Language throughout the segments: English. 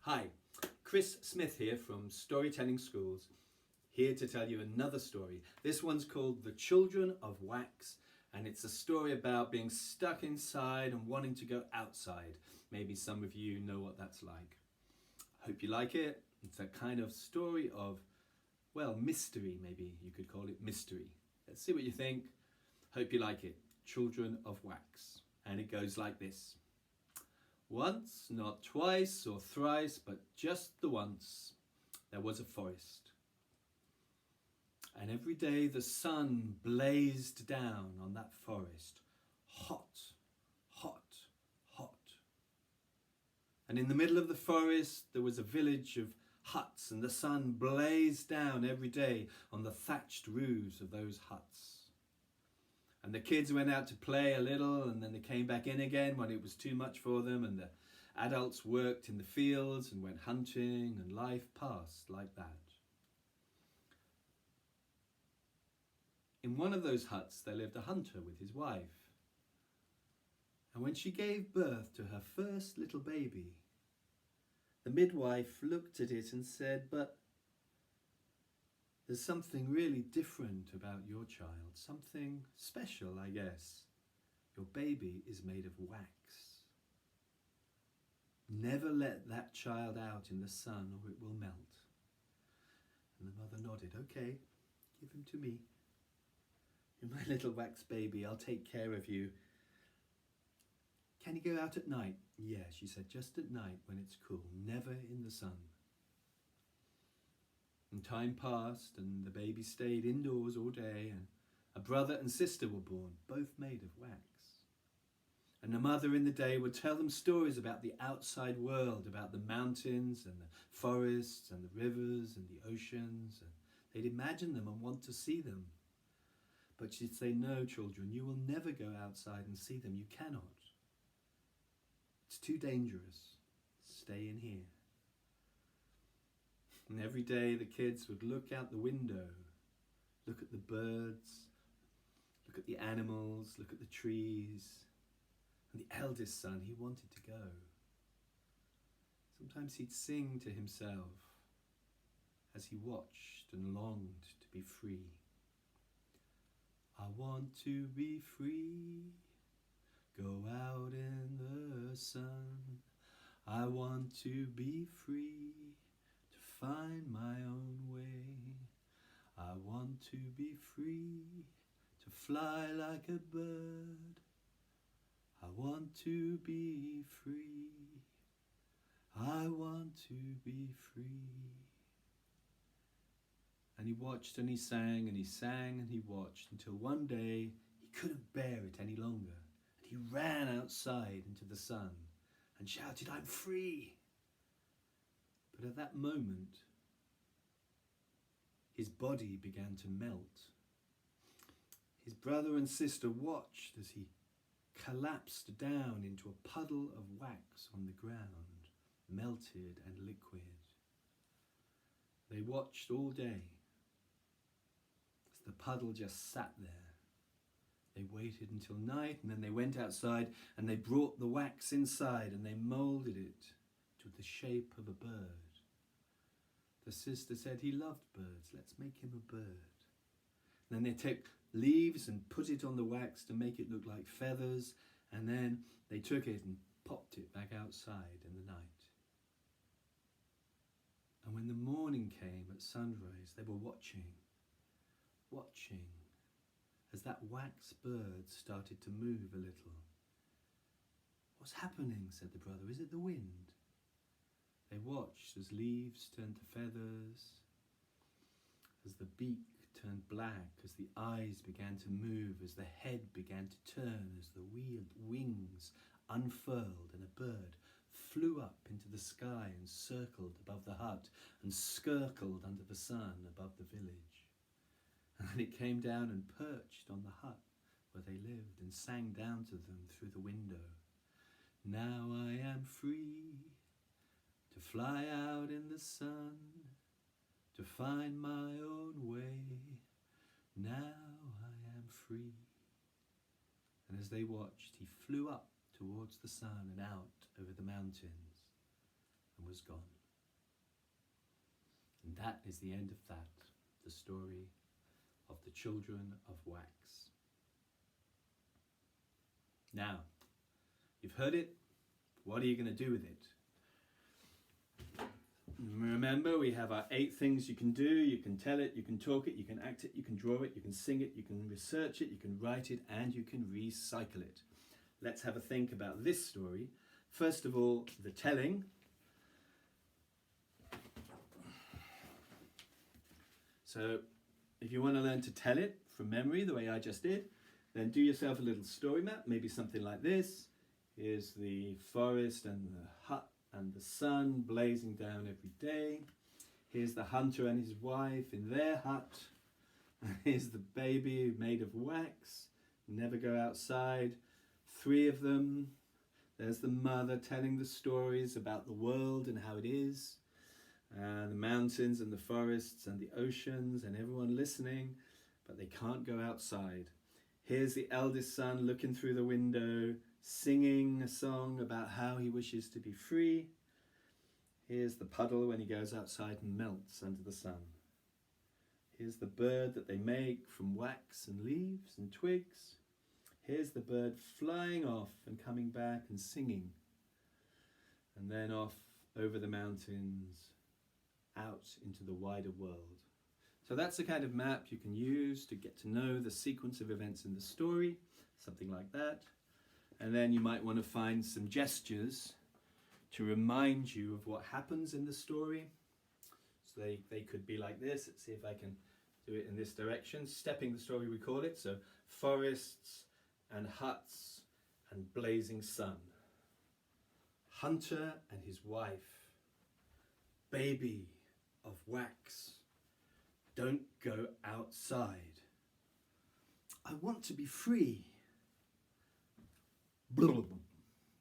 Hi, Chris Smith here from Storytelling Schools, here to tell you another story. This one's called The Children of Wax, and it's a story about being stuck inside and wanting to go outside. Maybe some of you know what that's like. Hope you like it. It's a kind of story of, well, mystery, maybe you could call it mystery. Let's see what you think. Hope you like it. Children of Wax. And it goes like this. Once, not twice or thrice, but just the once, there was a forest. And every day the sun blazed down on that forest, hot, hot, hot. And in the middle of the forest there was a village of huts, and the sun blazed down every day on the thatched roofs of those huts. And the kids went out to play a little, and then they came back in again when it was too much for them, and the adults worked in the fields and went hunting, and life passed like that. In one of those huts there lived a hunter with his wife. And when she gave birth to her first little baby, the midwife looked at it and said, "But there's something really different about your child, something special, I guess. Your baby is made of wax. Never let that child out in the sun or it will melt." And the mother nodded. "Okay, give him to me. You're my little wax baby, I'll take care of you. Can you go out at night?" "Yeah," she said, "just at night when it's cool, never in the sun." And time passed, and the baby stayed indoors all day, and a brother and sister were born, both made of wax. And the mother in the day would tell them stories about the outside world, about the mountains and the forests and the rivers and the oceans, and they'd imagine them and want to see them. But she'd say, "No, children, you will never go outside and see them. You cannot. It's too dangerous. Stay in here." And every day the kids would look out the window, look at the birds, look at the animals, look at the trees. And the eldest son, he wanted to go. Sometimes he'd sing to himself as he watched and longed to be free. "I want to be free, go out in the sun. I want to be free, to find my own way. I want to be free, to fly like a bird. I want to be free. I want to be free." And he watched and he sang and he sang and he watched until one day he couldn't bear it any longer. And he ran outside into the sun and shouted, "I'm free." But at that moment, his body began to melt. His brother and sister watched as he collapsed down into a puddle of wax on the ground, melted and liquid. They watched all day as the puddle just sat there. They waited until night, and then they went outside and they brought the wax inside and they moulded it to the shape of a bird. The sister said, "He loved birds, let's make him a bird." And then they took leaves and put it on the wax to make it look like feathers, and then they took it and popped it back outside in the night. And when the morning came at sunrise, they were watching as that wax bird started to move a little. "What's happening?" said the brother. "Is it the wind?" They watched as leaves turned to feathers, as the beak turned black, as the eyes began to move, as the head began to turn, as the wings unfurled and a bird flew up into the sky and circled above the hut and skirkled under the sun above the village. And then it came down and perched on the hut where they lived and sang down to them through the window. "Now I am free, to fly out in the sun, to find my own way. Now I am free." And as they watched, he flew up towards the sun and out over the mountains. and was gone. And that is the end of that, the story of the children of wax. Now, you've heard it. What are you going to do with it? Remember, we have our 8 things you can do. You can tell it, you can talk it, you can act it, you can draw it, you can sing it, you can research it, you can write it, and you can recycle it. Let's have a think about this story. First of all, the telling. So, if you want to learn to tell it from memory, the way I just did, then do yourself a little story map, maybe something like this. Here's the forest and the hut and the sun blazing down every day. Here's the hunter and his wife in their hut. Here's the baby made of wax, never go outside. 3 of them. There's the mother telling the stories about the world and how it is. The mountains and the forests and the oceans and everyone listening, but they can't go outside. Here's the eldest son looking through the window, singing a song about how he wishes to be free. Here's the puddle when he goes outside and melts under the sun. Here's the bird that they make from wax and leaves and twigs. Here's the bird flying off and coming back and singing. And then off over the mountains, out into the wider world. So that's the kind of map you can use to get to know the sequence of events in the story, something like that. And then you might want to find some gestures to remind you of what happens in the story. So they could be like this. Let's see if I can do it in this direction. Stepping the story, we call it. So forests and huts and blazing sun. Hunter and his wife. Baby of wax. Don't go outside. I want to be free. Blub,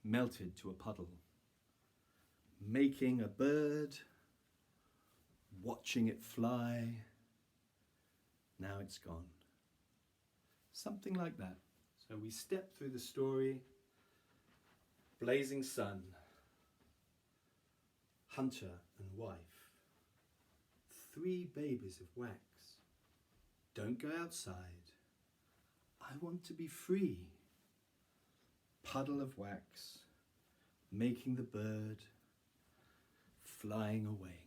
melted to a puddle. Making a bird. Watching it fly. Now it's gone. Something like that. So we step through the story. Blazing sun. Hunter and wife. 3 babies of wax. Don't go outside. I want to be free. Puddle of wax. Making the bird. Flying away.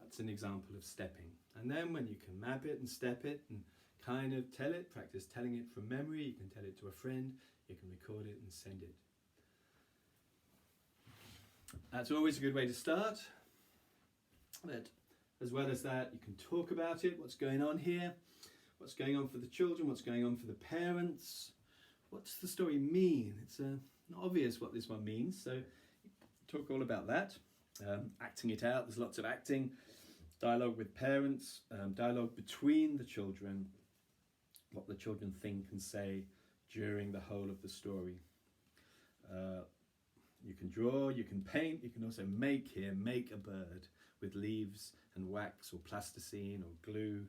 That's an example of stepping. And then when you can map it and step it and kind of tell it, practice telling it from memory, you can tell it to a friend, you can record it and send it. That's always a good way to start. But as well as that, you can talk about it, what's going on here, what's going on for the children, what's going on for the parents, what's the story mean? It's not obvious what this one means, so talk all about that. Acting it out, there's lots of acting, dialogue with parents, dialogue between the children, what the children think and say during the whole of the story. You can draw, you can paint, you can also make a bird with leaves and wax or plasticine or glue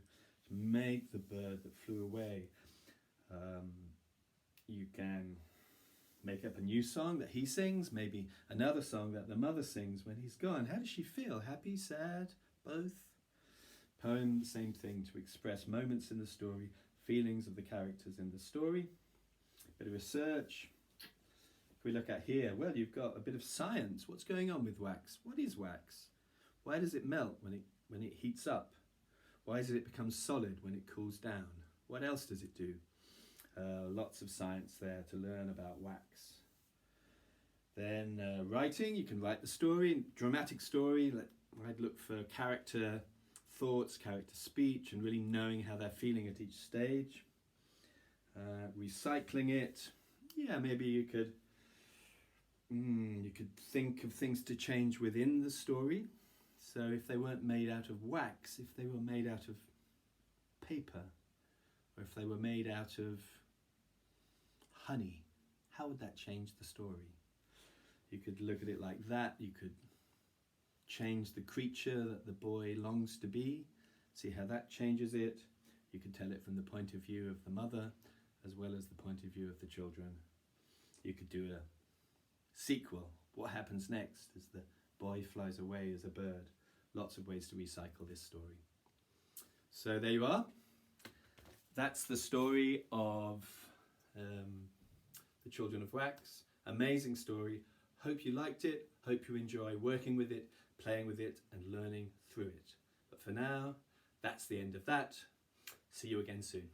to make the bird that flew away. You can make up a new song that he sings, maybe another song that the mother sings when he's gone. How does she feel? Happy, sad, both? Poem, the same thing, to express moments in the story, feelings of the characters in the story. Bit of research. If we look at here, well, you've got a bit of science. What's going on with wax? What is wax? Why does it melt when it heats up? Why does it become solid when it cools down? What else does it do? Lots of science there to learn about wax. Then writing, you can write the story, dramatic story. I'd look for character thoughts, character speech, and really knowing how they're feeling at each stage. Recycling it, yeah, maybe you could think of things to change within the story. So if they weren't made out of wax, if they were made out of paper, or if they were made out of honey, how would that change the story? You could look at it like that. You could change the creature that the boy longs to be, see how that changes it. You could tell it from the point of view of the mother as well as the point of view of the children. You could do a sequel what happens next as the boy flies away as a bird. Lots of ways to recycle this story. So there you are. That's the story of The Children of Wax. Amazing story. Hope you liked it. Hope you enjoy working with it, playing with it, and learning through it. But for now, that's the end of that. See you again soon.